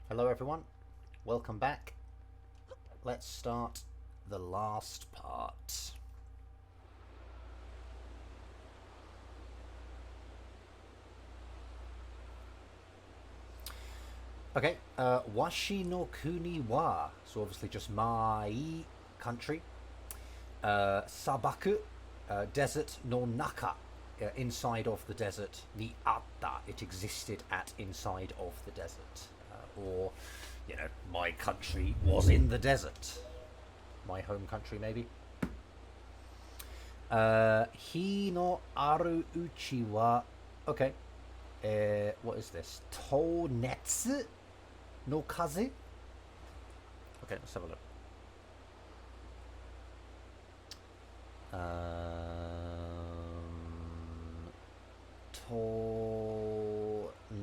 Hello everyone, welcome back. Let's start the last part. Okay, washi no kuni wa, so obviously just my country. Sabaku, desert no naka, inside of the desert. Ni atta, it existed at inside of the desert. Or, my country was in the desert. My home country, maybe. Hi no aru uchi wa. Okay. What is this? Tonetsu no kaze? Okay, let's have a look.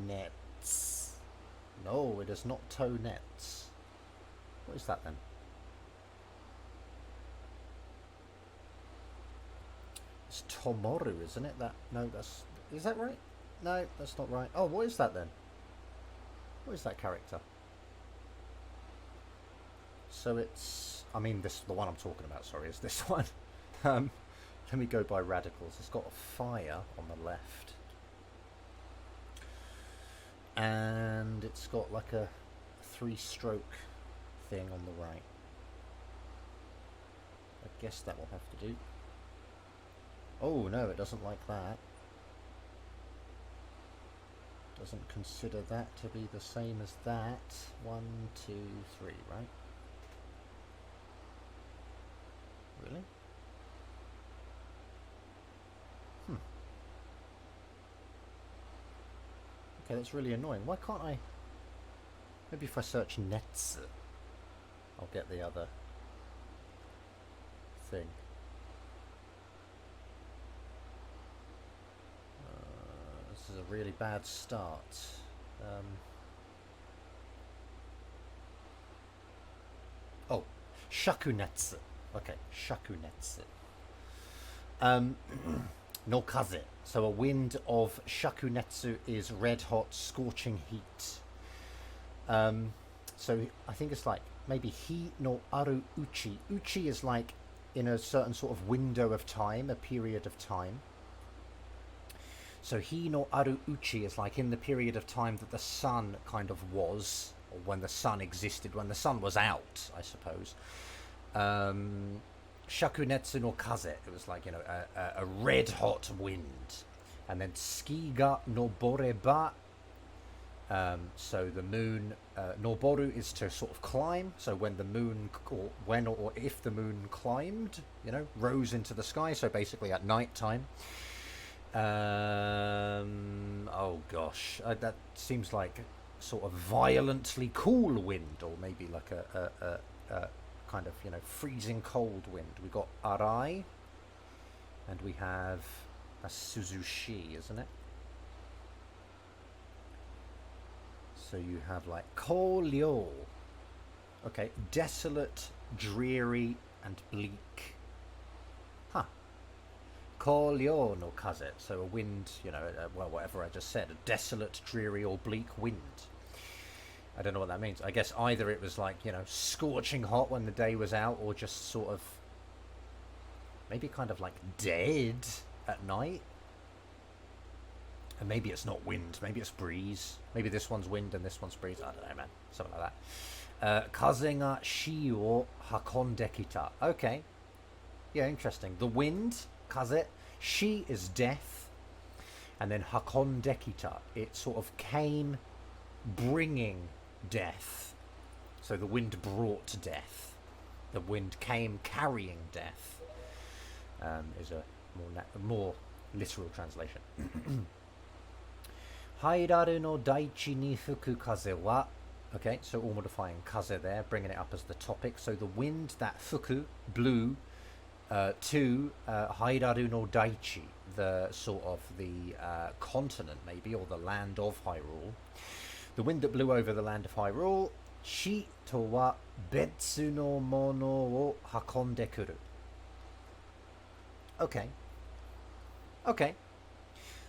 Tonets. No, it is not tonets. What is that then? It's Tomoru, isn't it? Is that right? No, that's not right. Oh, what is that then? What is that character? So it's, the one I'm talking about, sorry, is this one. Let me go by radicals. It's got a fire on the left. And it's got like a 3-stroke thing on the right. I guess that will have to do. Oh no, it doesn't like that. Doesn't consider that to be the same as that. 1, 2, 3, right? Really? Okay, that's really annoying. Why can't I... Maybe if I search Netsu, I'll get the other thing. This is a really bad start. Oh, Shakunetsu. Okay, Shakunetsu. No kaze. So a wind of shakunetsu is red hot, scorching heat. So I think it's like maybe hi no aru uchi. Uchi is like in a certain sort of window of time, a period of time. So hi no aru uchi is like in the period of time that the sun kind of was, or when the sun existed, when the sun was out, I suppose. Shakunetsu no kaze, it was like, a red hot wind. And then ski ga noboreba, so the moon, noboru is to sort of climb, so when the moon, or if the moon climbed, rose into the sky, so basically at night time. Oh gosh, that seems like sort of violently cool wind, or maybe like a kind of, freezing cold wind. We got arai, and we have a suzushi, isn't it? So you have like koryo. Okay, desolate, dreary, and bleak. Huh. Koryo no kaze. So a wind, well, whatever I just said, a desolate, dreary, or bleak wind. I don't know what that means. I guess either it was like, scorching hot when the day was out, or just sort of maybe kind of like dead at night. And maybe it's not wind, maybe it's breeze. Maybe this one's wind and this one's breeze. I don't know, man. Something like that. Kaze ga shi o hakonde kita. Okay. Yeah, interesting. The wind, kaze. Shi is death. And then hakonde kita. It sort of came bringing death. So the wind brought death. The wind came carrying death. Is a more literal translation. Hairaru no daichi ni fuku kaze wa. Okay, so all modifying kaze there, bringing it up as the topic. So the wind that fuku, blew, to Hairaru no daichi, the sort of the continent maybe, or the land of Hyrule. The wind that blew over the land of Hyrule. Shi to wa betsu no mono o hakonde kuru. Okay. Okay.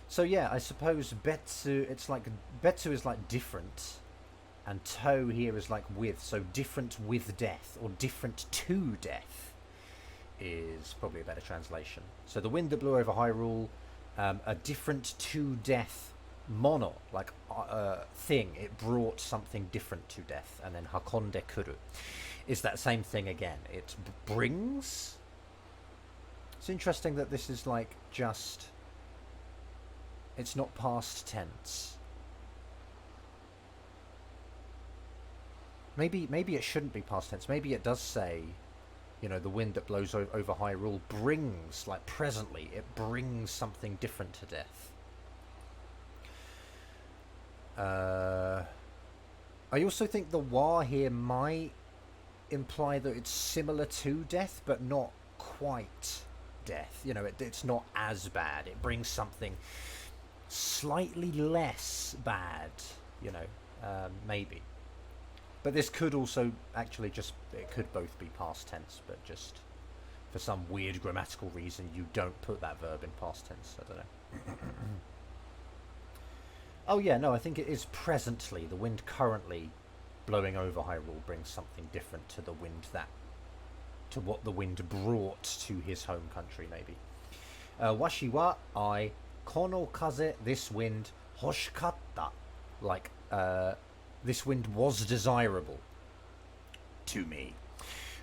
So yeah, I suppose betsu, it's like, betsu is like different. And to here is like with, so different with death, or different to death is probably a better translation. So the wind that blew over Hyrule, a different to death mono, like thing. It brought something different to death. And then hakonde kuru is that same thing again. It brings. It's interesting that this is like just. It's not past tense. Maybe it shouldn't be past tense. Maybe it does say, you know, the wind that blows over Hyrule brings, like presently, it brings something different to death. I also think the wa here might imply that it's similar to death, but not quite death. You know, it's not as bad. It brings something slightly less bad, you know, maybe. But this could also actually just, it could both be past tense, but just for some weird grammatical reason you don't put that verb in past tense. I don't know. Oh yeah, no, I think it is presently. The wind currently blowing over Hyrule brings something different to the wind to what the wind brought to his home country, maybe. Washi wa I kono kaze, this wind, hoshikatta, like, this wind was desirable to me.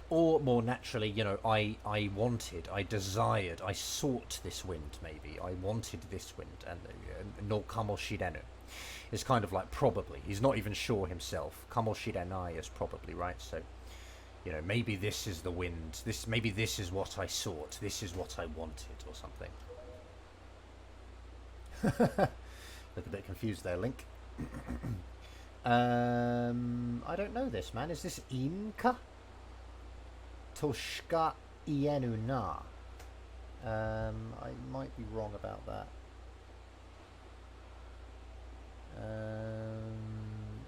Or more naturally, you know, I wanted, I desired, I sought this wind, maybe. I wanted this wind. And no kamoshirenu is kind of like probably. He's not even sure himself. Kamoshirenai is probably, right? So, you know, maybe this is the wind. Maybe this is what I sought. This is what I wanted, or something. Look a bit confused there, Link. I don't know this, man. Is this inka? Toshka ienu na. I might be wrong about that.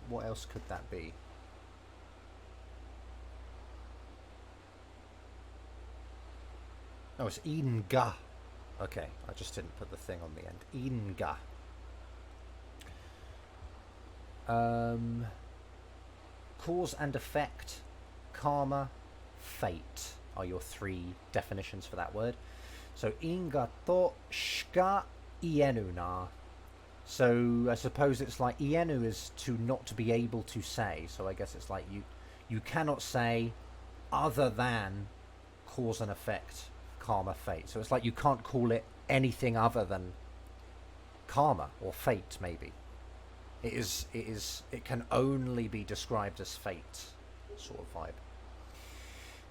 What else could that be? Oh, it's inga. Okay, I just didn't put the thing on the end. Inga. Cause and effect, karma, fate are your three definitions for that word. So inga to shika ienu na. So I suppose it's like ienu is to not be able to say. So I guess it's like you cannot say other than cause and effect, karma, fate. So it's like you can't call it anything other than karma or fate, maybe. It can only be described as fate, sort of vibe.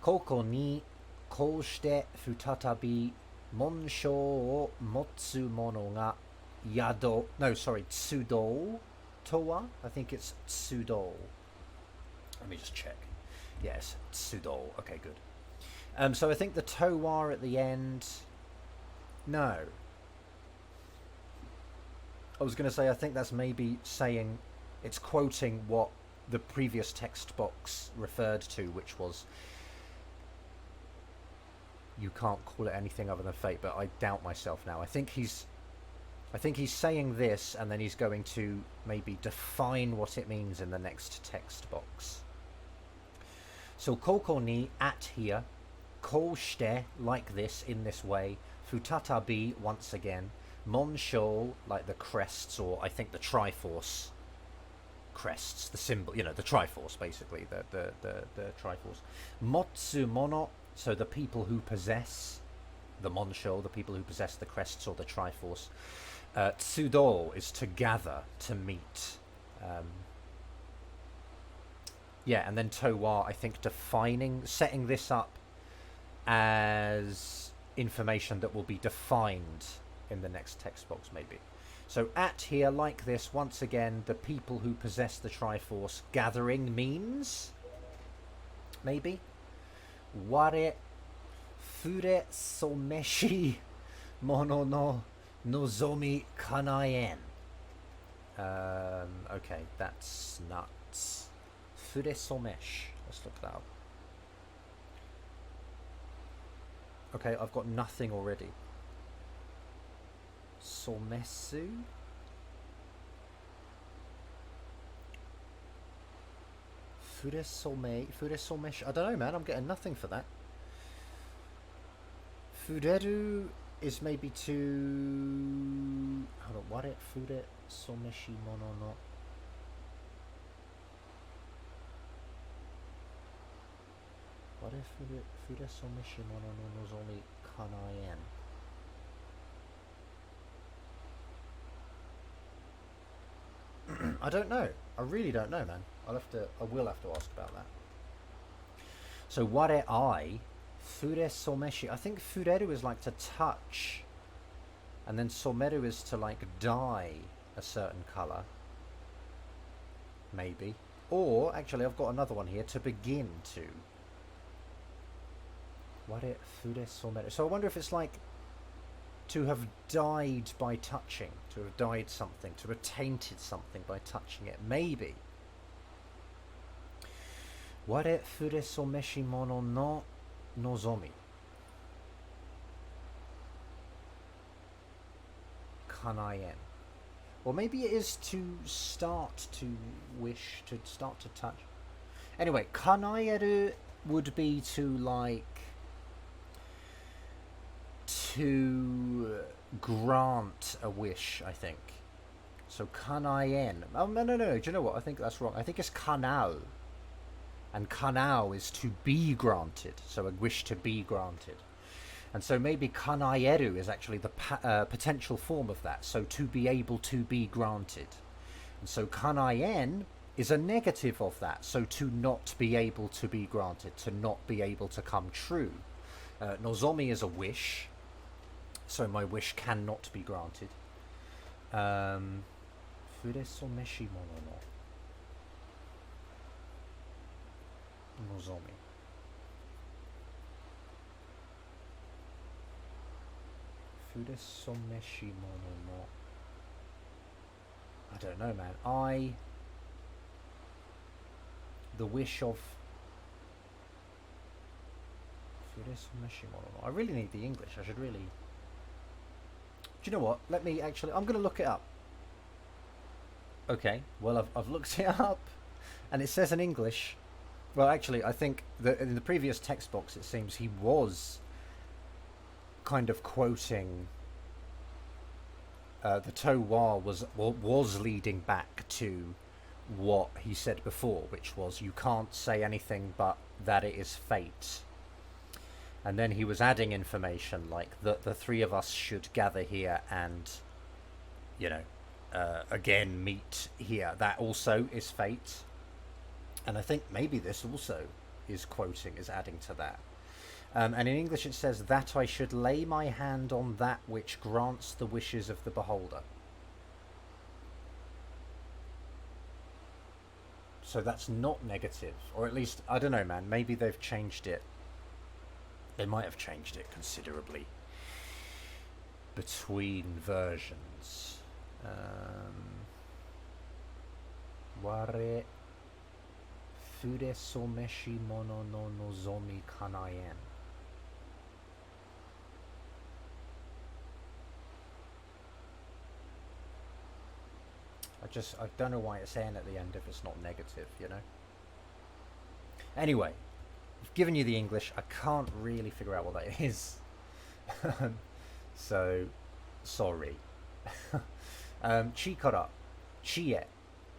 Koko ni koshite futatabi monsho o motsu mono ga yado. No, sorry, tsudo towa. I think it's tsudo. Let me just check. Yes, tsudo. Okay, good. So I think the towa at the end. No. I was going to say, I think that's maybe saying, it's quoting what the previous text box referred to, which was, you can't call it anything other than fate, but I doubt myself now. I think he's saying this, and then he's going to maybe define what it means in the next text box. So, koko ni, at here, koshite, like this, in this way, futatabi, once again, Monsho, like the crests, or I think the Triforce crests, the symbol, you know, the Triforce, basically, the Triforce. Motsu mono, so the people who possess the Monsho, the people who possess the crests or the Triforce. Tsudo is to gather, to meet. Yeah, and then Towa, I think, setting this up as information that will be defined in the next text box, maybe. So at here, like this, once again, the people who possess the Triforce gathering means, maybe, ware fure someshi mono no nozomi kanaen. Okay, that's nuts. Fure somesh. Let's look that up. Okay, I've got nothing already. Somesu? Furesomeshi. I don't know, man. I'm getting nothing for that. Fureru is maybe to... Hold on, what it? Furesomeshi mono no... What if Furesomeshi mono no nozomi kanaen? I don't know. I really don't know, man. I will have to ask about that. So ware I, furesomeshi. I think fureru is like to touch, and then someru is to like dye a certain color. Maybe. Or actually, I've got another one here. To begin to. Ware furesomeru. So I wonder if it's like to have died by touching, to have dyed something, to have tainted something by touching it. Maybe. Ware furesomeshi mono no nozomi. Kanaen. Or maybe it is to start to wish, to start to touch. Anyway, kanaeru would be to like... to grant a wish, I think. So kanaen. Oh no. Do you know what? I think that's wrong. I think it's kanao. And kanao is to be granted. So a wish to be granted. And so maybe kanaeru is actually the potential form of that. So to be able to be granted. And so kanaen is a negative of that. So to not be able to be granted. To not be able to come true. Nozomi is a wish. So my wish cannot be granted. Furesomeshi mono no nozomi. Furesomeshi mono no... I don't know, man. The wish of... Furesomeshi mono no. I really need the English. I should really... Do you know what? Let me actually... I'm going to look it up. Okay. Well, I've looked it up. And it says in English... Well, actually, I think that in the previous text box, it seems he was kind of quoting... the Towa was leading back to what he said before, which was, you can't say anything but that it is fate. And then he was adding information like that the three of us should gather here and, you know, again meet here. That also is fate. And I think maybe this also is adding to that. And in English it says, that I should lay my hand on that which grants the wishes of the beholder. So that's not negative. Or at least, I don't know, man, maybe they've changed it. They might have changed it considerably between versions. Ware furesomeshi mono no nozomi kanaen. I don't know why it's saying at the end if it's not negative, you know? Anyway. I've given you the English. I can't really figure out what that is. So, sorry. Chikara, chie,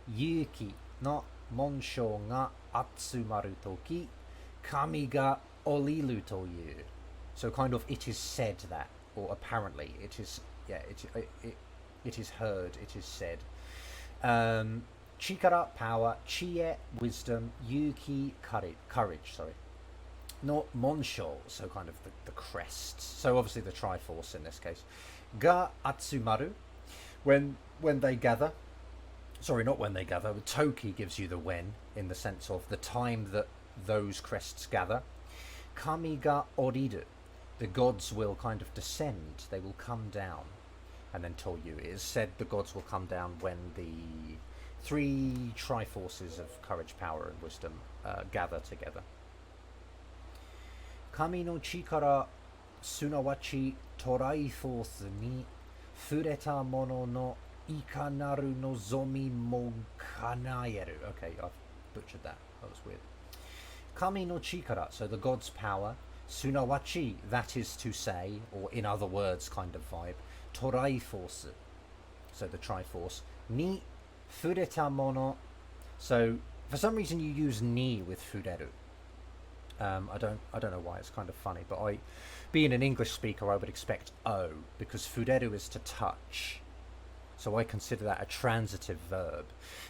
yuki no monsho ga atsumaru toki, kami ga oriru toyu. So kind of it is said that, or apparently it is, yeah, it is heard, it is said. Chikara, power, chie, wisdom, yuki, courage, sorry. Not monsho, so kind of the crests. So obviously the Triforce in this case. Ga atsumaru, when they gather. Sorry, not when they gather. Toki gives you the when, in the sense of the time that those crests gather. Kami ga oriru, the gods will kind of descend. They will come down. And then Toyu, it is said the gods will come down when the three Triforces of courage, power, and wisdom gather together. Kami no chikara sunawachi Triforce ni fureta mono no ikanaru nozomi mo kanaeru. Okay, butchered that. That was weird. Kami no chikara, so the god's power. Sunawachi, that is to say, or in other words kind of vibe. Torai force, so the Triforce. Ni fureta mono, so for some reason you use ni with fureru. I don't know why, it's kind of funny, but being an English speaker, I would expect o, because fureru is to touch. So I consider that a transitive verb.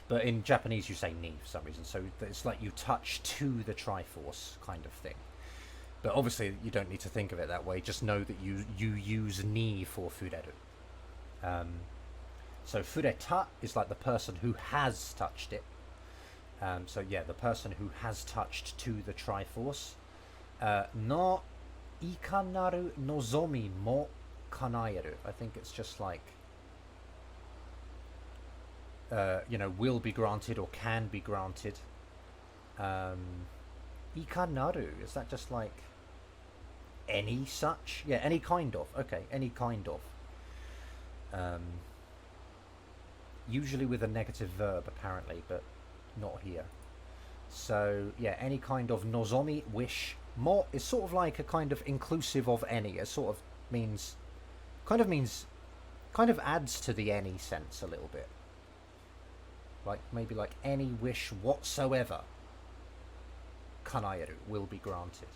But in Japanese you say ni for some reason, so it's like you touch to the Triforce kind of thing. But obviously you don't need to think of it that way, just know that you use ni for fureru. So fureta is like the person who has touched it. So yeah, the person who has touched to the Triforce. No ikanaru nozomi mo kanaeru. I think it's just like, will be granted or can be granted. Ikanaru, is that just like any such? Yeah, any kind of. Okay, any kind of. Usually with a negative verb apparently, but not here. So yeah, any kind of nozomi, wish. Mo is sort of like a kind of inclusive of any. It sort of means, kind of adds to the any sense a little bit. Like maybe like any wish whatsoever. Kanaeru, will be granted.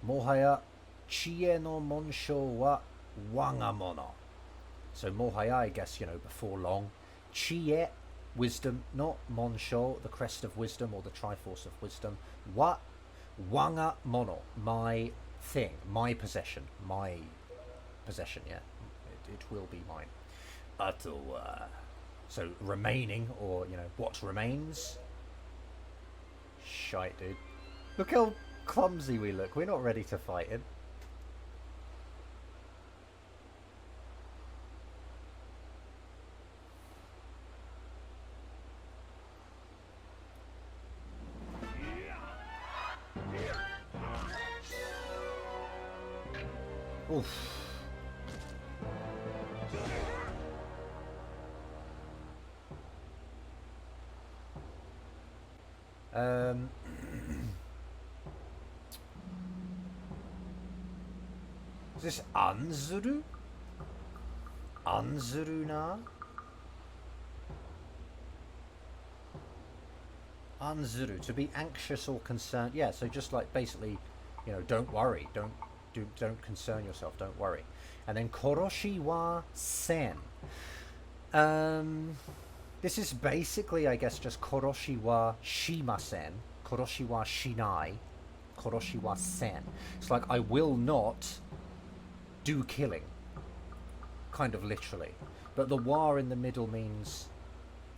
Mohaya chie no monsho wa wagamono. So mohaya, I guess, before long. Chie, wisdom, not monsho, the crest of wisdom or the Triforce of wisdom. Wa wagamono, my thing, my possession, yeah. It will be mine. Ato, so remaining, or what remains. Shite, dude. Look how clumsy we look. We're not ready to fight him. Oof. Is this anzuru? Anzuru na? Anzuru, to be anxious or concerned. Yeah, so just like basically, don't worry, don't concern yourself, don't worry. And then koroshi wa sen. This is basically, I guess, just koroshi wa shimasen, koroshi wa shinai, koroshi wa sen. It's like, I will not do killing, kind of literally. But the wa in the middle means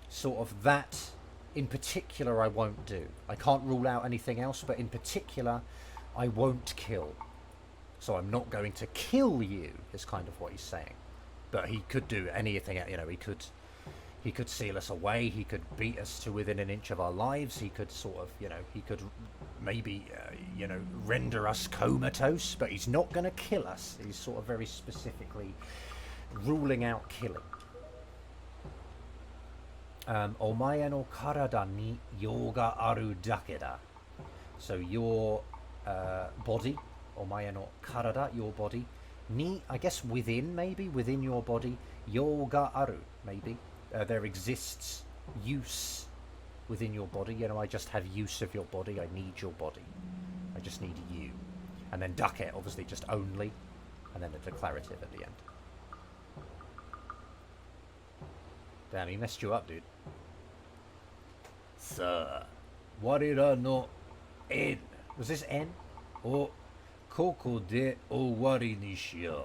sort of that in particular I won't do. I can't rule out anything else, but in particular I won't kill. So I'm not going to kill you, is kind of what he's saying. But he could do anything, he could seal us away, he could beat us to within an inch of our lives, he could sort of, he could maybe, render us comatose, but he's not going to kill us. He's sort of very specifically ruling out killing. Omae no karada ni you ga aru dake da. So your body, omae no karada, your body, ni, I guess within, maybe, within your body, you ga aru, maybe. There exists use within your body. I just have use of your body. I need your body. I just need you. And then dake, obviously just only. And then a declarative at the end. Damn, he messed you up, dude. Sir, warira no en. Was this N? O koko de owari ni shiyou.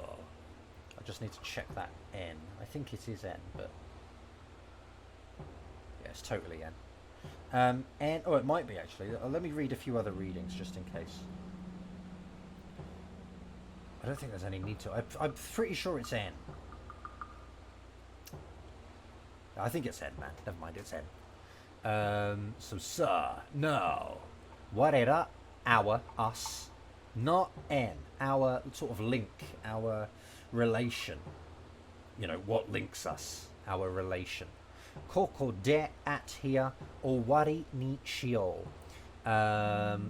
I just need to check that N. I think it is N, but yeah, it's totally N. N. Oh, it might be actually. Let me read a few other readings just in case. I don't think there's any need to. I'm pretty sure it's N. I think it's N, man. Never mind, it's N. So, sir, no. Warera, our, us. Not N, our sort of link, our relation. What links us, our relation. Koko de at here, owari ni shio.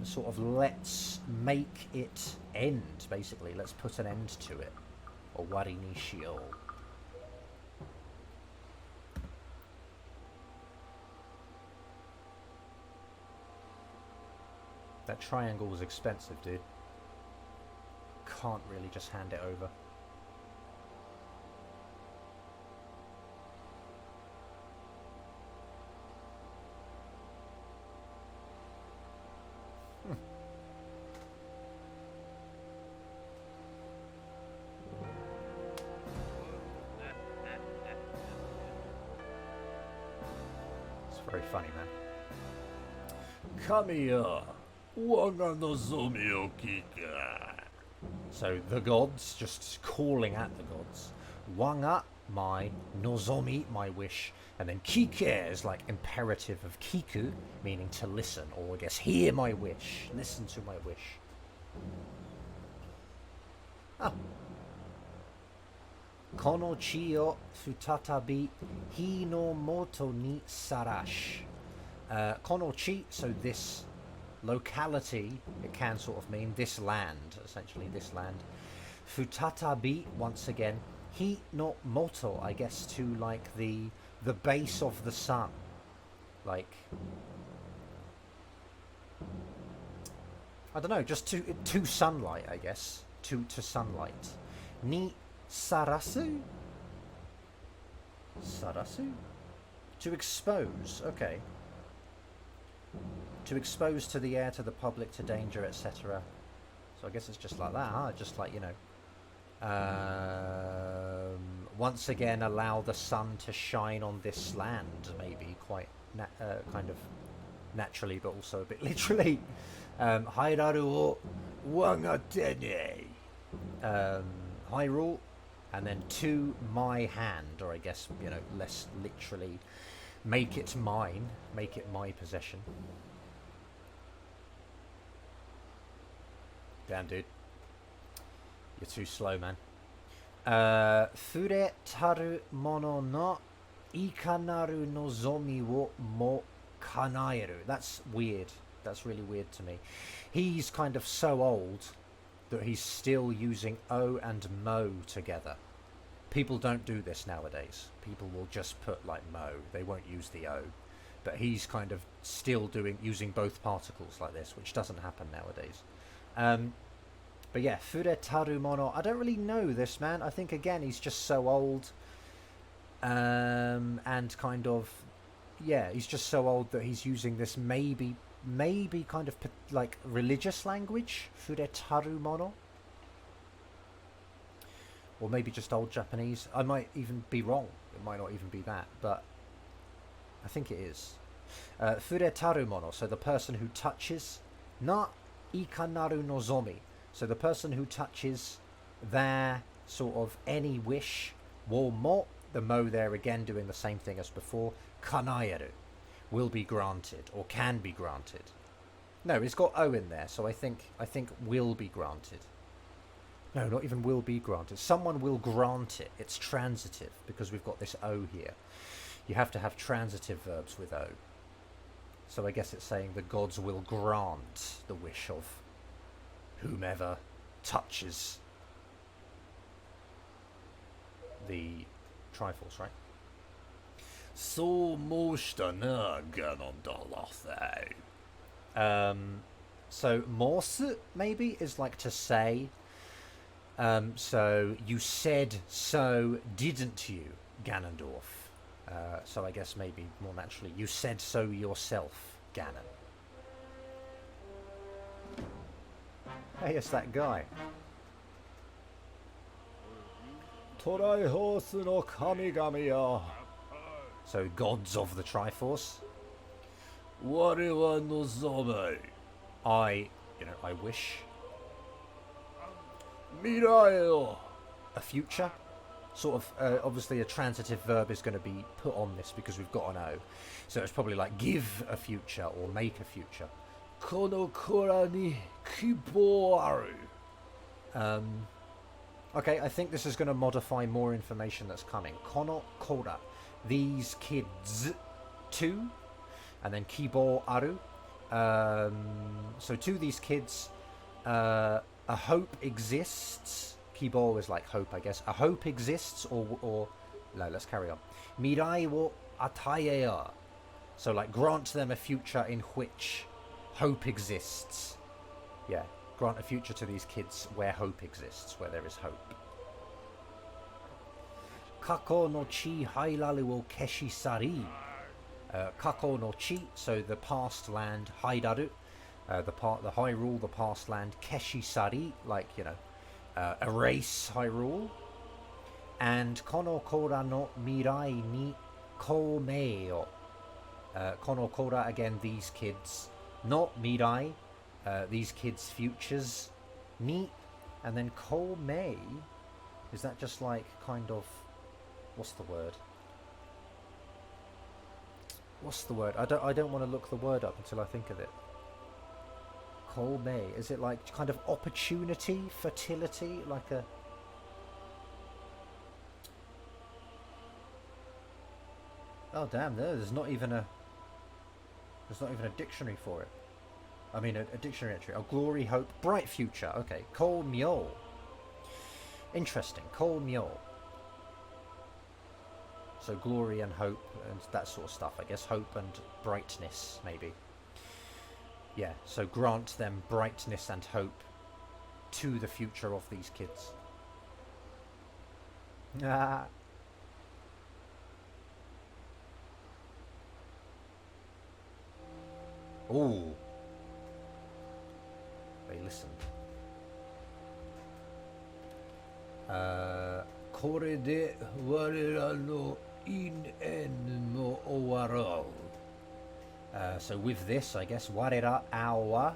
Sort of let's make it end, basically. Let's put an end to it. Owari ni shio. That triangle was expensive, dude. Can't really just hand it over. It's very funny, man. Come here. Waga nozomi o kika. So the gods, just calling at the gods. Wanga, my, nozomi, my wish, and then kike is like imperative of kiku, meaning to listen, or I guess hear my wish, listen to my wish. Ah. Kono chi o futatabi hi no moto ni sarash. Kono chi, so this locality, it can sort of mean this land, essentially this land. Futatabi, once again, hi no moto, I guess to like the base of the sun, like, I don't know, just to sunlight, I guess, to sunlight. Ni sarasu? Sarasu? To expose, okay. To expose to the air, to the public, to danger, etc. So I guess it's just like that, huh? Just like, you know, once again allow the sun to shine on this land, maybe quite kind of naturally, but also a bit literally. Hairaru o wangatene. Hyrule, and then to my hand, or I guess, you know, less literally, make it mine, make it my possession. Damn, dude. You're too slow, man. Fure taru mono no ikanaru nozomi wo mo kanaeru. That's weird. That's really weird to me. He's kind of so old that he's still using O and mo together. People don't do this nowadays. People will just put like mo. They won't use the O. But he's kind of still using both particles like this, which doesn't happen nowadays. But yeah, Fure Taru Mono. I don't really know this man. I think again he's just so old. And kind of, yeah, he's just so old that he's using this maybe kind of like religious language. Fure Taru Mono. Or maybe just old Japanese. I might even be wrong. It might not even be that, but I think it is. Fure Taru Mono. So the person who touches. Na ikanaru nozomi. So the person who touches their sort of any wish, wo mo, the mo there again doing the same thing as before, kanaeru, will be granted or can be granted. No, it's got O in there, so I think will be granted. No, not even will be granted. Someone will grant it. It's transitive because we've got this O here. You have to have transitive verbs with O. So I guess it's saying the gods will grant the wish of whomever touches the Triforce, right? So moshita na ganondalathai. So morse maybe is like to say. So you said so, didn't you, Ganondorf? So I guess maybe more naturally, you said so yourself, Ganon. Hey, it's that guy. Torai hosu no kamigami ya. So gods of the Triforce. Ware wa nozomi. I wish. Mirai o. A future. Sort of, obviously a transitive verb is going to be put on this because we've got an O. So it's probably like give a future or make a future. Kono kora ni kibou aru. Okay, I think this is going to modify more information that's coming. Kono kora. these kids too, and then kibo aru. So to these kids, a hope exists. Kibo is like hope, I guess. A hope exists, or no, let's carry on. Mirai wo ataea. So like grant them a future in which hope exists. Yeah, grant a future to these kids where hope exists, where there is hope. Kako no chi hailaru wo keshi sari. Kako no chi, so the past land, haidaru, the Hyrule, the past land, keshi sari, like, you know, erase Hyrule. And kono kora no mirai ni komeo. Kono kora, again, these kids, not mirai, these kids' futures, ni, and then komei, is that just like kind of, what's the word? What's the word? I don't want to look the word up until I think of it. Komei, is it like kind of opportunity, fertility, like a... Oh damn! There's not even a dictionary for it. I mean, a dictionary entry. Oh, glory, hope, bright future. Okay, Ko Myo. Interesting, Ko Myo. So glory and hope and that sort of stuff. I guess hope and brightness, maybe. Yeah. So grant them brightness and hope to the future of these kids. Ah. Ooh. They listened. これで我らの因縁も終わろう。So with this, I guess, warera, our,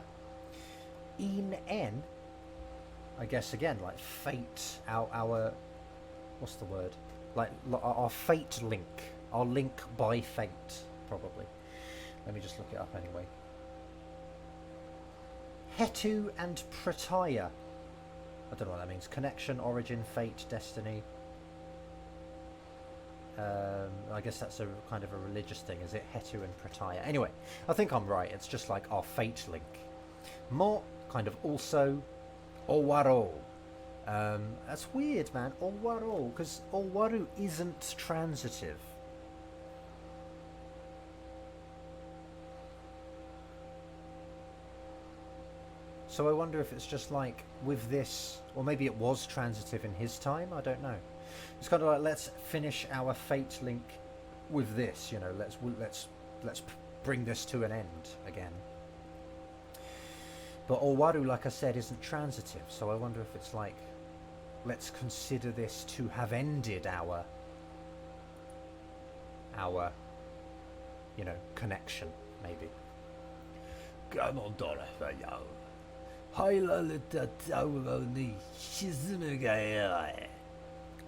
in en, I guess again, like fate, our, what's the word? Like our fate link, our link by fate, probably. Let me just look it up anyway. Hetu and Prataya. I don't know what that means. Connection, origin, fate, destiny. I guess that's a kind of a religious thing, is it? Hetu and Prataya. Anyway, I think I'm right. It's just like our fate link. Mo, kind of also. Owaro. That's weird, man. Owaro, because Owaru isn't transitive. So I wonder if it's just like with this, or maybe it was transitive in his time. I don't know. It's kind of like, let's finish our fate link with this. You know, let's bring this to an end again. But Owaru, like I said, isn't transitive. So I wonder if it's like, let's consider this to have ended our, you know, connection, maybe.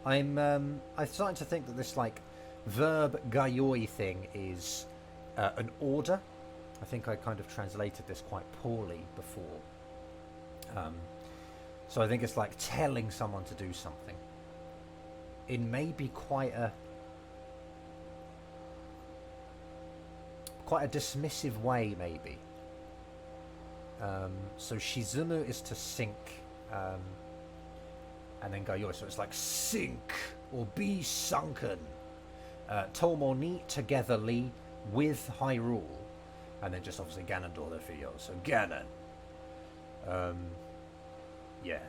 I'm starting to think that this like verb gayoi thing is an order. I think I kind of translated this quite poorly before. So I think it's like telling someone to do something in maybe quite a dismissive way, maybe. So shizumu is to sink, and then gayoi, so it's like sink or be sunken. Tomo ni, togetherly, with Hyrule, and then just obviously Ganondorf the Fio. So Ganon. Yeah.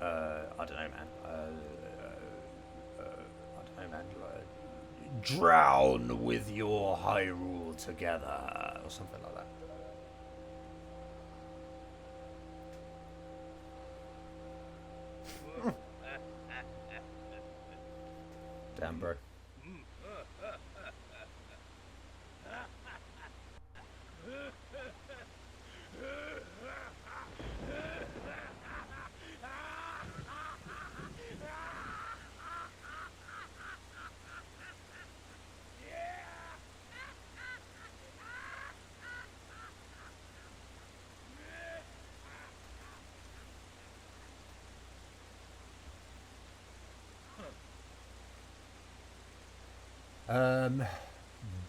I don't know, man. I don't know, man. Drown with your Hyrule together, or something like that. Damn, bro.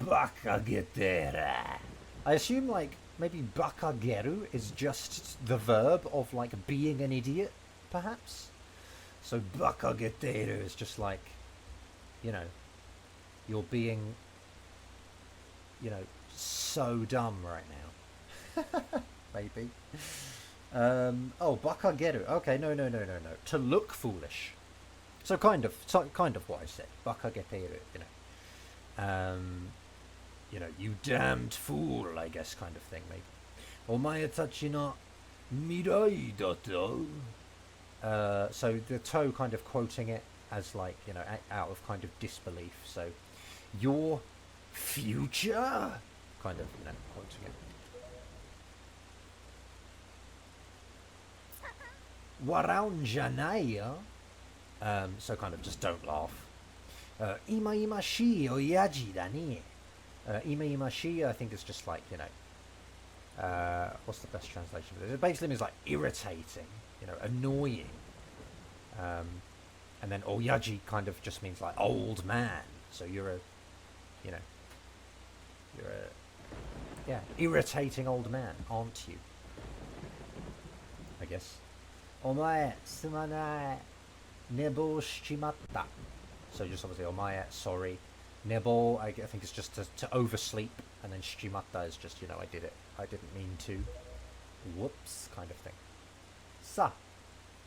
Bakagetera. I assume like maybe bakageru is just the verb of like being an idiot, perhaps. So bakageteru is just like, you know, you're being, you know, so dumb right now. Maybe. Oh, bakageru. Okay, no. To look foolish. So kind of what I said. Bakageteru, you damned fool, I guess, kind of thing, maybe. Omae tachi no mirai dato. So the toe kind of quoting it as like, you know, out of kind of disbelief. So, your future? Kind of, you know, quoting it. Waraun janai yo. So kind of just don't laugh. Ima ima shi o yaji da ni. Ima ima shi, I think it's just like, you know, what's the best translation for this? It basically means like irritating, you know, annoying. And then oyaji kind of just means like old man. So you're a irritating old man, aren't you? I guess. Omae sumanai nebo shimatta. So just obviously omae, sorry. Nebo, I think it's just to oversleep, and then shimatta is just, you know, I didn't mean to. Whoops, kind of thing. Sa,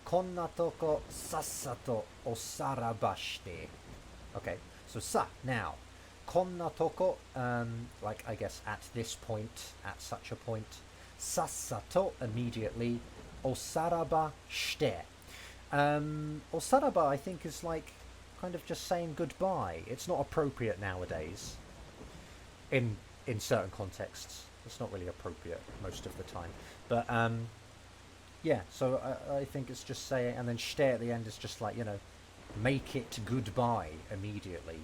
konna toko sassato osaraba shite. Okay, so sa, now. Konna toko, like I guess at this point, at such a point. Sassato, immediately. Osaraba shite. Osaraba, I think, is like kind of just saying goodbye. It's not appropriate nowadays. In certain contexts, it's not really appropriate most of the time. But yeah, so I think it's just saying, and then shite at the end is just like, you know, make it goodbye immediately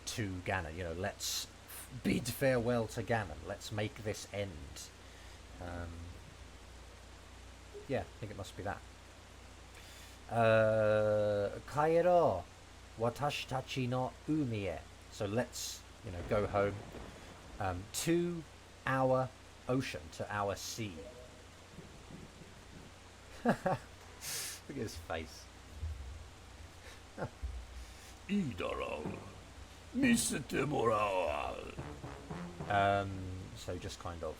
to Ganon. You know, let's bid farewell to Ganon. Let's make this end. Yeah, I think it must be that. Kaero watashi tachi no umi e. So let's, you know, go home to our ocean, to our sea. Look at his face. Idaro. Misete morao. So just kind of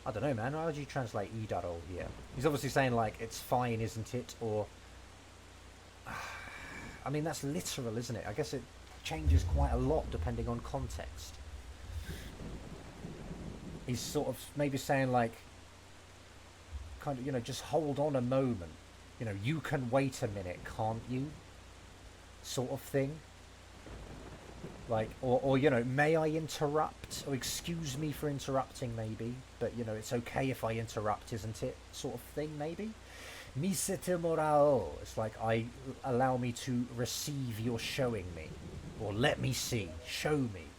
I don't know, man. How would you translate idaro here? He's obviously saying like it's fine, isn't it? Or I mean, that's literal, isn't it? I guess it changes quite a lot depending on context. He's sort of maybe saying like, kind of, you know, just hold on a moment. You know, you can wait a minute, can't you? Sort of thing. Like, or you know, may I interrupt? Or excuse me for interrupting, maybe. But, you know, it's okay if I interrupt, isn't it? Sort of thing, maybe. Misete morao. It's like, allow me to receive your showing me. Or let me see. Show me.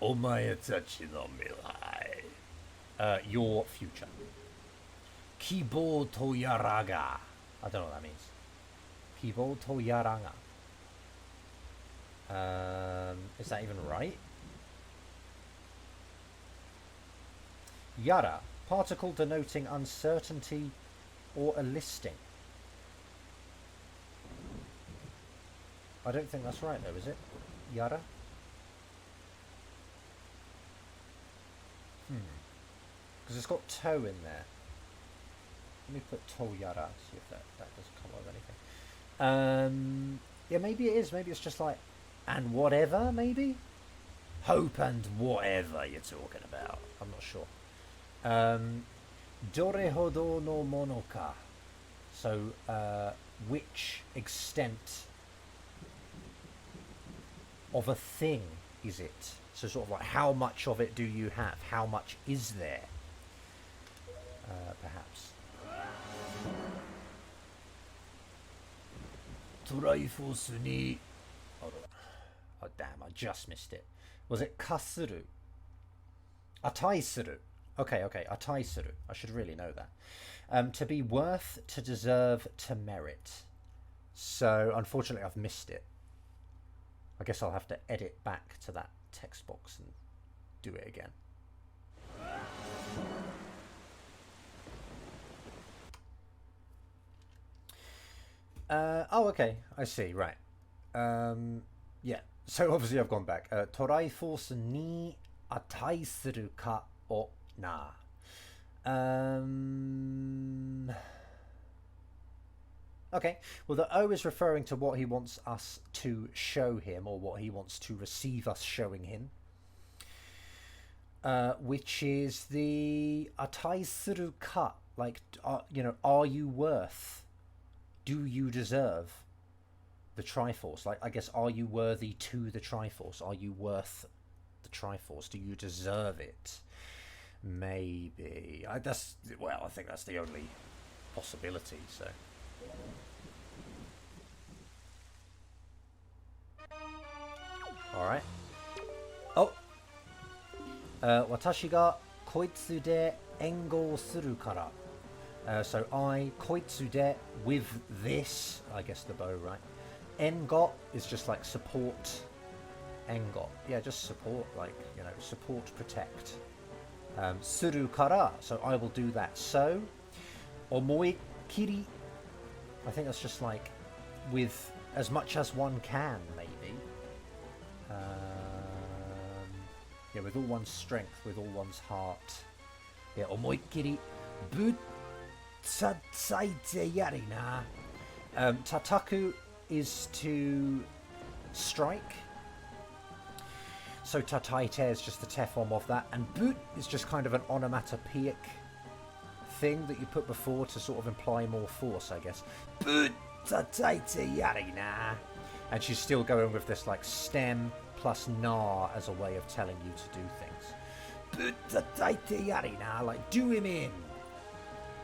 Omae tachi no mirai. Your future. Kibo to yaraga. I don't know what that means. Kibo to yaraga. Is that even right? Yara, particle denoting uncertainty or a listing. I don't think that's right though, is it? Yara? Because it's got toe in there. Let me put to yara, see if that doesn't come up with anything. Yeah, maybe it is. Maybe it's just like, and whatever, maybe? Hope and whatever you're talking about. I'm not sure. Dore hodo no mono ka. So, which extent of a thing is it? So sort of like, how much of it do you have? How much is there? Perhaps. Triforce ni. Hold on. Oh damn, I just missed it. Was it kasuru? Atai suru. Okay, atai suru. I should really know that. To be worth, to deserve, to merit. So unfortunately I've missed it. I guess I'll have to edit back to that text box and do it again. Oh, okay. I see. Right. Yeah. So obviously I've gone back. Torai force ni atai suru ka o na. Okay. Well, the O is referring to what he wants us to show him, or what he wants to receive us showing him. Which is the atai suru ka, like, you know, are you worth? Do you deserve the Triforce? Like, I guess, are you worthy to the Triforce? Are you worth the Triforce? Do you deserve it? Maybe. I think that's the only possibility, so. Alright. Oh! Watashi ga koitsu de engo suru kara. So I, koitsu de, with this, I guess the bow, right? Engot is just like support. Engot. Yeah, just support, like, you know, support, protect. Suru kara, so I will do that. So, omoi kiri, I think that's just like, with as much as one can, maybe. Yeah, with all one's strength, with all one's heart. Yeah, omoi kiri, butsasaite yarina. Tataku is to strike. So tataite is just the te form of that, and boot is just kind of an onomatopoeic thing that you put before to sort of imply more force, I guess. Boot tataite yarina. And she's still going with this like stem plus na as a way of telling you to do things. Boot tataite yarina, like do him in.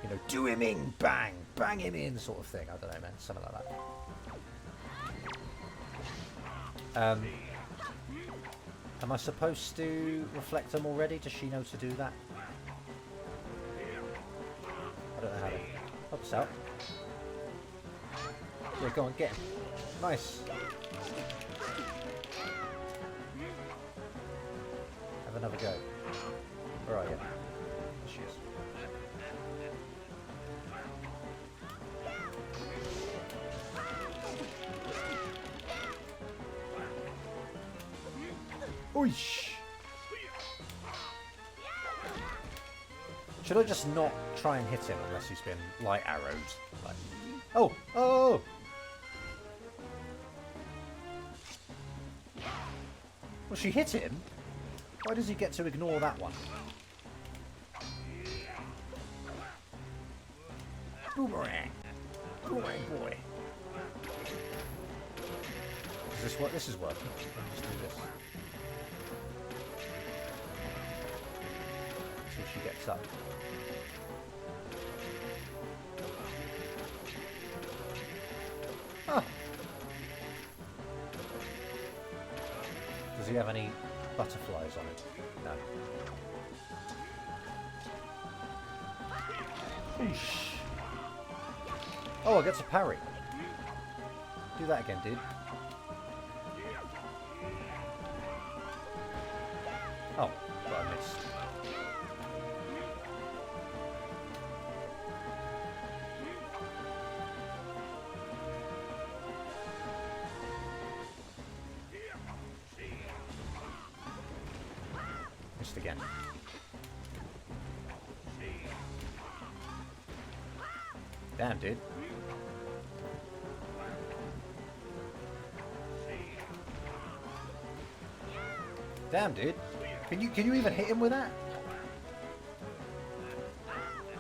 You know, do him in, bang, bang him in, sort of thing. I don't know, man, something like that. Am I supposed to reflect them already? Does she know to do that? I don't know how to help us out. Yeah, go on, get him. Nice. Have another go. Where are you? There she is. Oish! Should I just not try and hit him unless he's been light arrowed? Like, oh! Oh! Well, she hit him. Why does he get to ignore that one? Boomerang! Boomerang boy! Is this what this is working? Let's do this. Until she gets up. Huh. Does he have any butterflies on it? No. Oosh. Oh, I get to parry. Do that again, dude. Oh, but I missed. Missed again. Damn, dude. Damn, dude. Can you even hit him with that?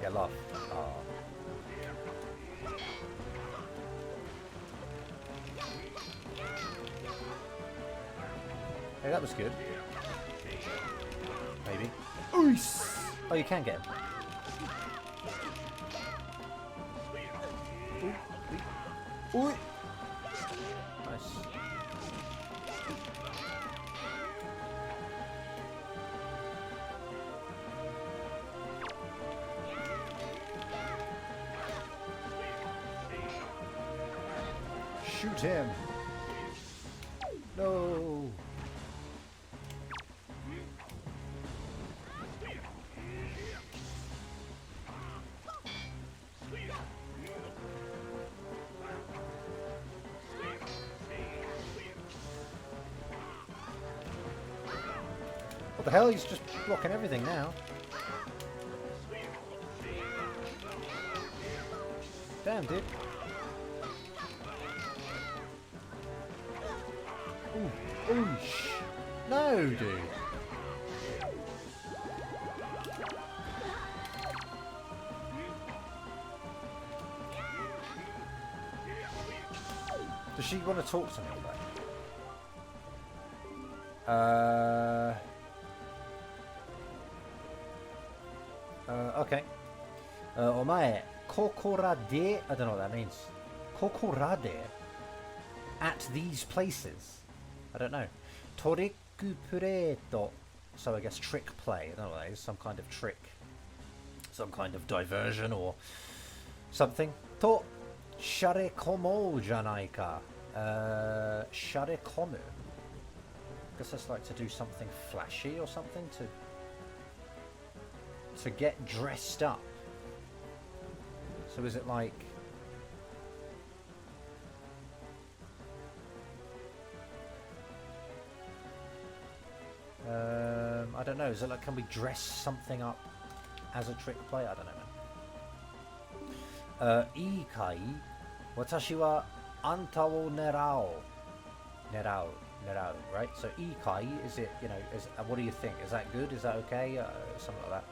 Yeah, laugh. Oh. Hey, that was good. Maybe. Ois! Oh, you can get him. Ooh, ooh. Nice. shoot him. No. What the hell? He's just blocking everything now. Damn, dude. Ooh, ooh, no, dude. Does she want to talk to me about it? Okay. Omae, kokorade. I don't know what that means. Kokorade. At these places. I don't know. Toriku pureto. So I guess trick play. I don't know what that is. Some kind of trick. Some kind of diversion or something. To sharekomo janai ka. Sharekomu. I guess that's like to do something flashy or something. To get dressed up. So is it like... I don't know. Is it like, can we dress something up as a trick play? I don't know, man. Ikai. Watashi wa anta wo nerao. Nerao. Nerao, right? So ikai, is it, you know, what do you think? Is that good? Is that okay? Something like that.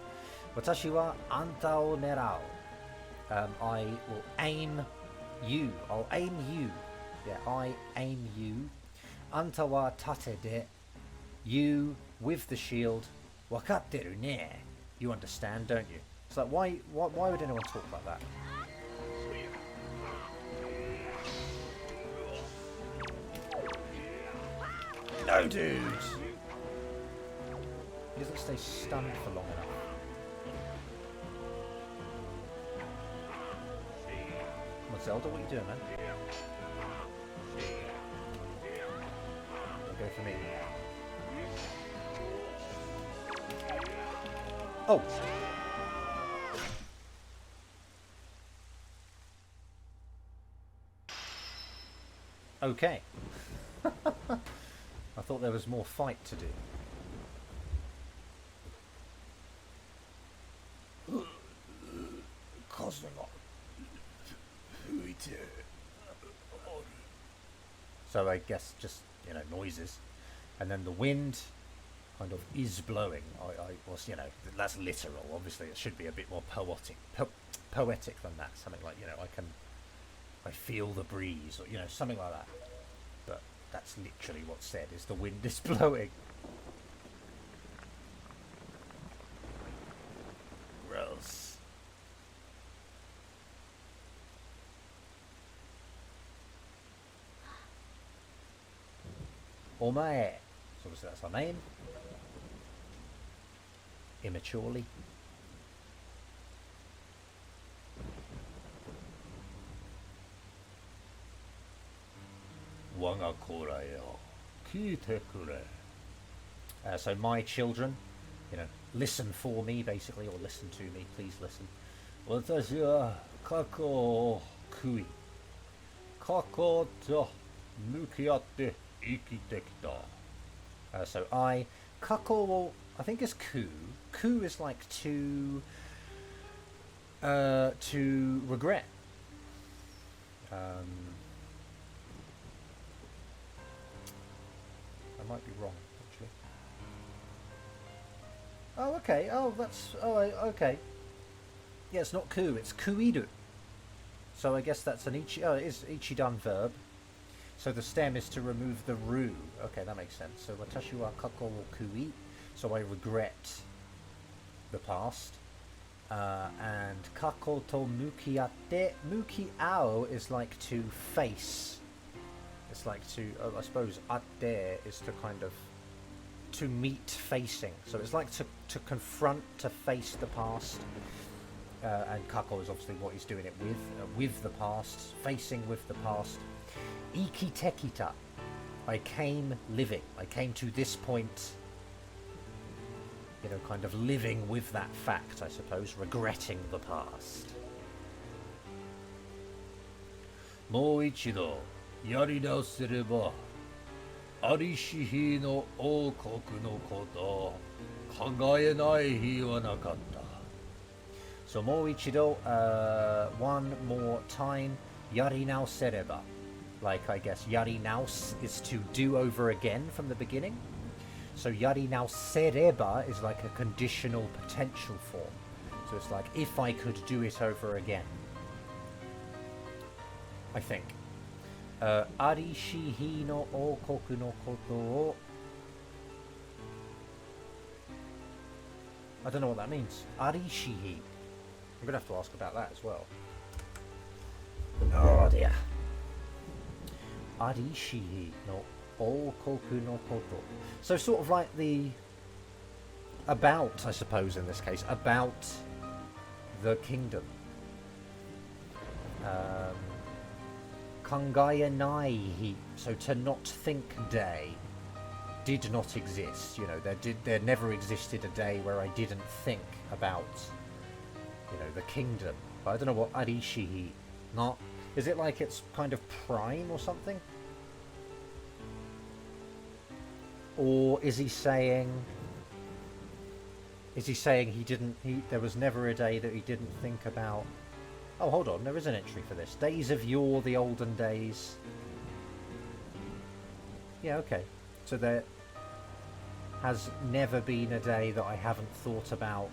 Watashi wa anta wo nerao. I will aim you. I'll aim you. Yeah, I aim you. Anta wa tate de. You with the shield. Wakatteru ne. You understand, don't you? It's like, why would anyone talk like that? No, dude! He doesn't stay stunned for long enough. Come on, Zelda, what are you doing, man? Don't go for me. Oh! Okay. I thought there was more fight to do. So I guess just, you know, noises. And then the wind kind of is blowing. I was, you know, that's literal. Obviously it should be a bit more poetic than that. Something like, you know, I feel the breeze, or, you know, something like that. But that's literally what's said, is the wind is blowing. Gross. Omae. So obviously that's our name. Immaturely. Wanga kora yo. Kite kure. So my children, you know, listen for me, basically, or listen to me. Please listen. Watashi wa kako o kui. Kako to mukiatte ikite kita. So I, kako, I think is ku. Ku is like to regret. I might be wrong, actually. Oh, okay. Oh, that's... Oh, okay. Yeah, it's not ku, it's kuidu. So I guess that's an ichi... Oh, it is ichidan verb. So the stem is to remove the ru. Okay, that makes sense. So watashi wa kako wo kui. So I regret the past. And kako to mukiatte. Mukiao is like to face. It's like to, I suppose, atte is to kind of, to meet facing. So it's like to confront, to face the past. And kako is obviously what he's doing it with the past, facing with the past. Ikitekita. I came living. I came to this point, you know, kind of living with that fact, I suppose, regretting the past. もう一度やり直せればありし日の王国のことを考えない日はなかった。 So もう一度, one more time, yari nausereba. Like, I guess, yari naus is to do over again from the beginning. So yari nausereba is like a conditional potential form. So it's like, if I could do it over again. I think. Arishihi no okoku no koto o... I don't know what that means. Arishihi. I'm going to have to ask about that as well. Oh dear. Arishihi no okoku no koto. So sort of like the... about, I suppose, in this case. About the kingdom. Kangaye nai hi. So to not think day did not exist. You know, there never existed a day where I didn't think about, you know, the kingdom. But I don't know what arishihi. Not. Is it like it's kind of prime or something? Or is he saying there was never a day that he didn't think about? Oh, hold on, there is an entry for this. Days of yore, the olden days. Yeah, okay. So there has never been a day that I haven't thought about,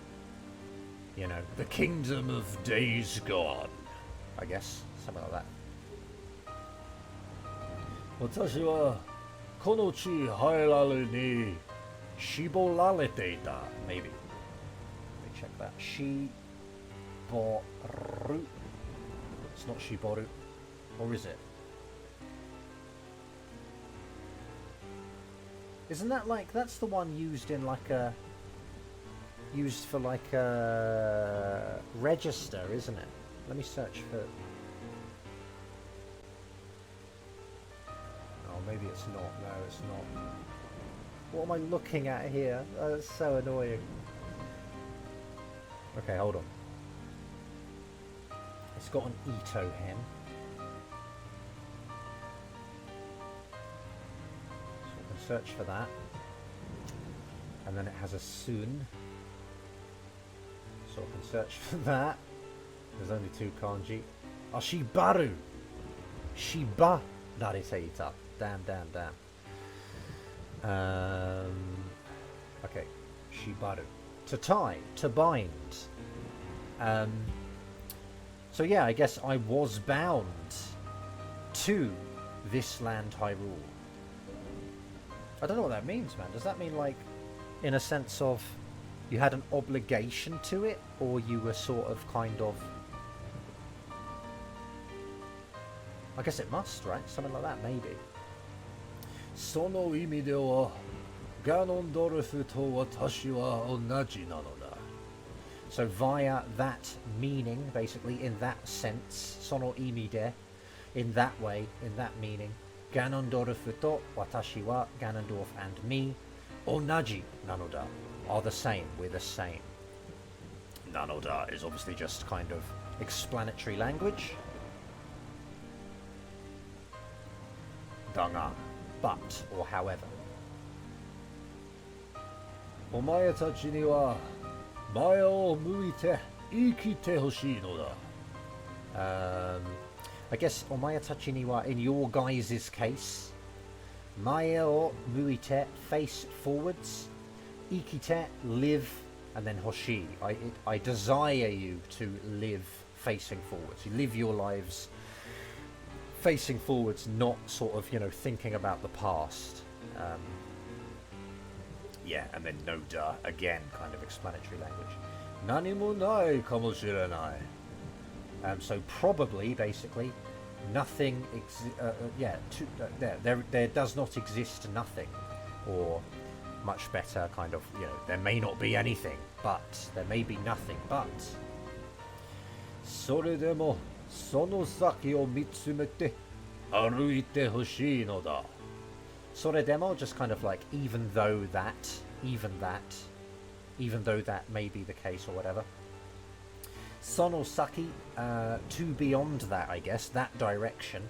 you know, the kingdom of days gone. I guess, something like that. 私はこの地入られに絞られていた。 Maybe. Let me check that. Shiboru. It's not Shiboru. Or is it? Isn't that like... That's the one used in like a... Used for like a... register, isn't it? Let me search for... Oh, maybe it's not. No, it's not. What am I looking at here? Oh, that's so annoying. Okay, hold on. It's got an Ito hen. So we can search for that. And then it has a Sun. So I can search for that. There's only two kanji. Oh, Shibaru! Shiba Nariseita. Damn. Okay. Shibaru. To tie. To bind. So yeah, I guess I was bound to this land Hyrule. I don't know what that means, man. Does that mean like, in a sense of, you had an obligation to it, or you were sort of kind of... I guess it must, right? Something like that, maybe. その意味ではガノンドルフと私は同じなのだ。 So via that meaning, basically, in that sense, sono imide, in that way, in that meaning, Ganondorf to watashi wa, Ganondorf and me, onaji nanoda, are the same, we're the same. Nanoda is obviously just kind of explanatory language. Danga, but, or however. お前たちには前を向いて生きてほしいのだ。I guess omaya tachi ni wa, in your guys' case, mae o muite, face forwards, ikite, live, and then hoshi. I desire you to live facing forwards. You live your lives facing forwards, not sort of, you know, thinking about the past. Yeah, and then no duh, again, kind of explanatory language. 何もないかもしれない。 So probably, basically, nothing, there does not exist nothing, or much better, kind of, you know, there may not be anything, but there may be nothing, but それでもその先を見つめて歩いてほしいのだ。Soredemo, just kind of like, even though that, even though that may be the case or whatever. Sonosaki, to beyond that, I guess, that direction.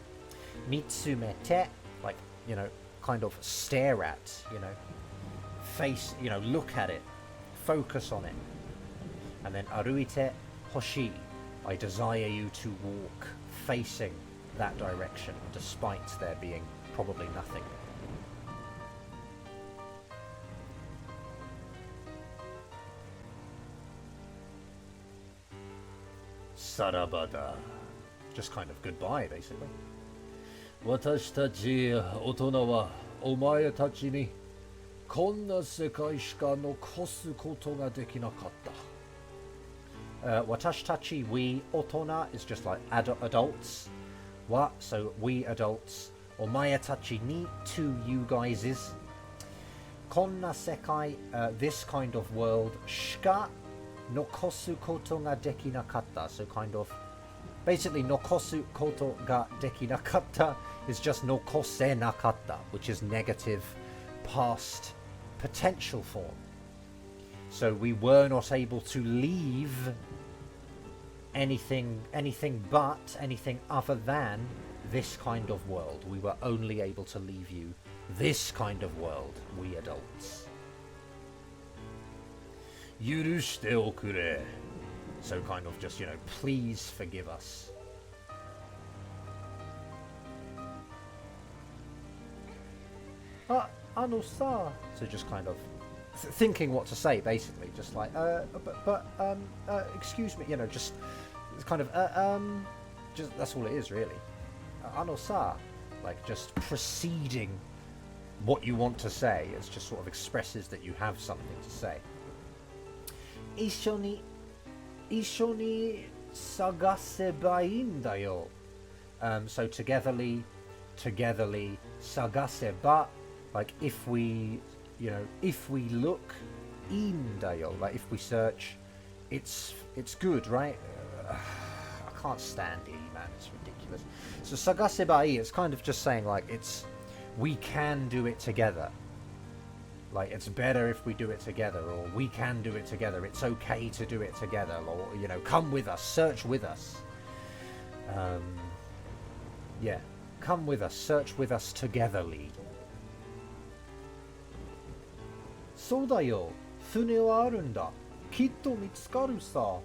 Mitsumete, like, you know, kind of stare at, you know, face, you know, look at it, focus on it. And then aruite hoshi, I desire you to walk facing that direction, despite there being probably nothing. Sarabada. Just kind of goodbye, basically. 私たち大人はお前たちにこんな世界しか残すことができなかった。Watashitachi, we otona is just like adults. Wa, so we adults. Omayatachi ni, to you guys is. Konna sekai, this kind of world. Shika nokosu koto ga dekinakatta. So kind of, basically nokosu koto ga dekinakatta is just nokose nakatta, which is negative past potential form. So we were not able to leave anything other than this kind of world. We were only able to leave you this kind of world, we adults. 許しておくれ。 So kind of just, you know, please forgive us. So just kind of thinking what to say, basically, just like, excuse me, you know, just kind of, just that's all it is, really. Anosa, like just preceding what you want to say, it just sort of expresses that you have something to say. Ishoni sagaseba inda yo. So togetherly, sagaseba, like if we, you know, if we look, indayo, like if we search, it's good, right? I can't stand E, man, it's ridiculous. So sagaseba, it's kind of just saying like we can do it together. Like it's better if we do it together, or we can do it together. It's okay to do it together, or you know, come with us, search with us. Yeah, come with us, search with us togetherly. そうだよ、船はあるんだ。きっと見つかるさ。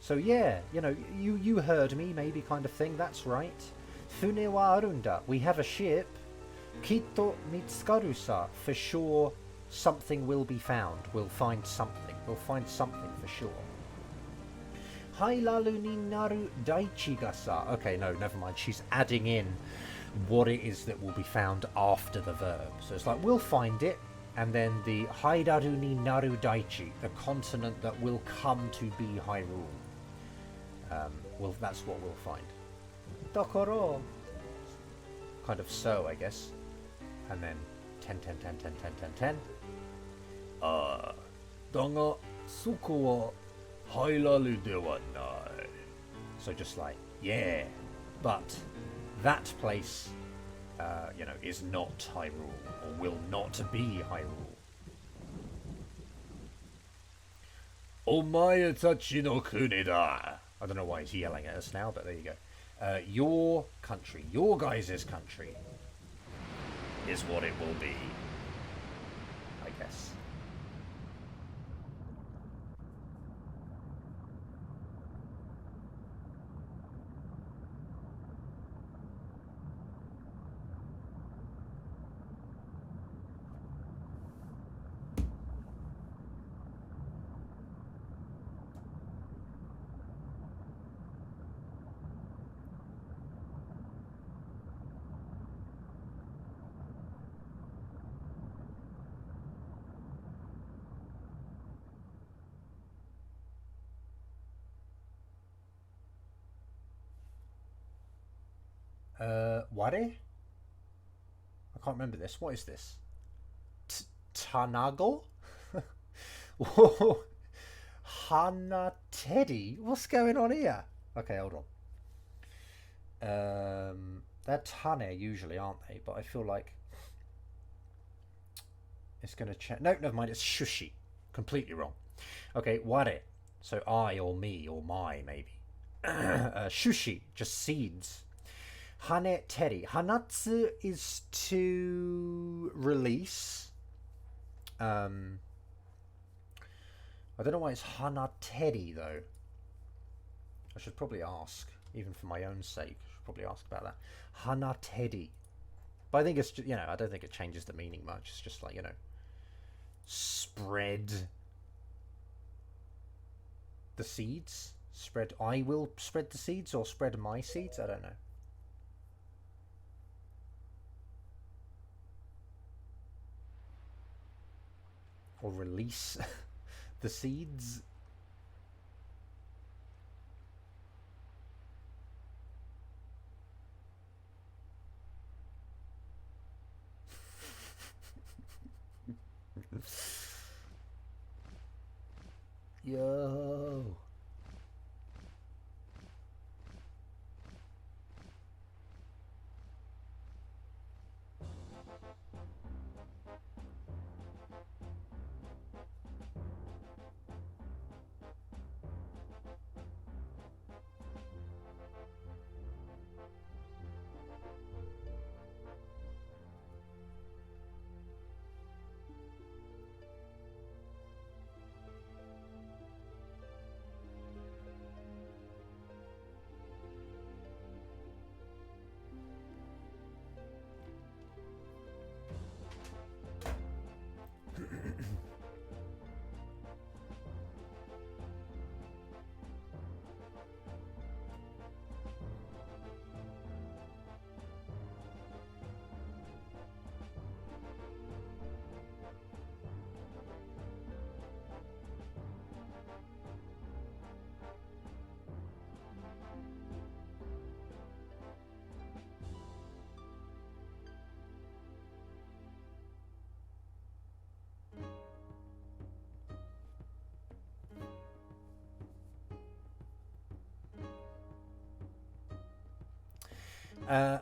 So yeah, you know, you heard me, maybe kind of thing. That's right. 船はあるんだ. We have a ship. きっと見つかるさ. For sure, something will be found. We'll find something. We'll find something for sure. ハイラルになる大地がさ. Okay, no, never mind. She's adding in what it is that will be found after the verb. So it's like, we'll find it. And then the Haidaru ni naru daichi, the continent that will come to be Hyrule. Well, that's what we'll find. Dokoro. Kind of so, I guess. And then 10, 10, 10, 10, 10, 10, 10. ああ、だがそこは入られではない。 So just like, yeah, but that place, you know, is not Hyrule, or will not be Hyrule. お前たちの国だ。 I don't know why he's yelling at us now, but there you go. Your country, your guys' country, is what it will be, I guess. Ware? I can't remember this. What is this? Tanago? Hana Teddy? What's going on here? Okay, hold on. They're tane usually, aren't they? But I feel like it's going to change. No, never mind. It's shushi. Completely wrong. Okay, ware. So I or me or my, maybe. Shushi, just seeds. Hane teri. Hanatsu is to release. I don't know why it's hanateri, though. I should probably ask, even for my own sake. I should probably ask about that. Hanateri. But I think it's, I don't think it changes the meaning much. It's just like, spread the seeds. I will spread the seeds, or spread my seeds. I don't know. Or release the seeds. Yo.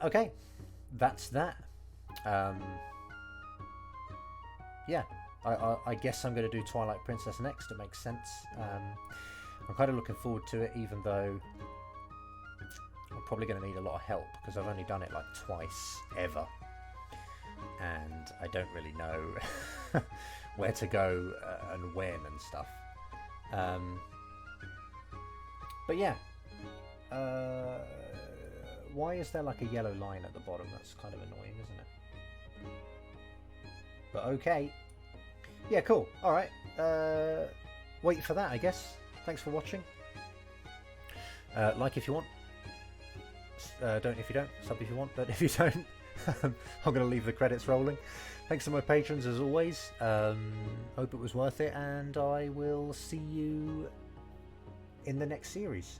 Okay, that's that. Yeah, I guess I'm going to do Twilight Princess next. It makes sense. I'm kind of looking forward to it, even though I'm probably going to need a lot of help, because I've only done it like twice ever, and I don't really know where to go and when and stuff. But yeah. Why is there like a yellow line at the bottom? That's kind of annoying, isn't it? But okay. Yeah, cool. Alright. Wait for that, I guess. Thanks for watching. Like if you want. Don't if you don't. Sub if you want. But if you don't, I'm going to leave the credits rolling. Thanks to my patrons as always. Hope it was worth it. And I will see you in the next series.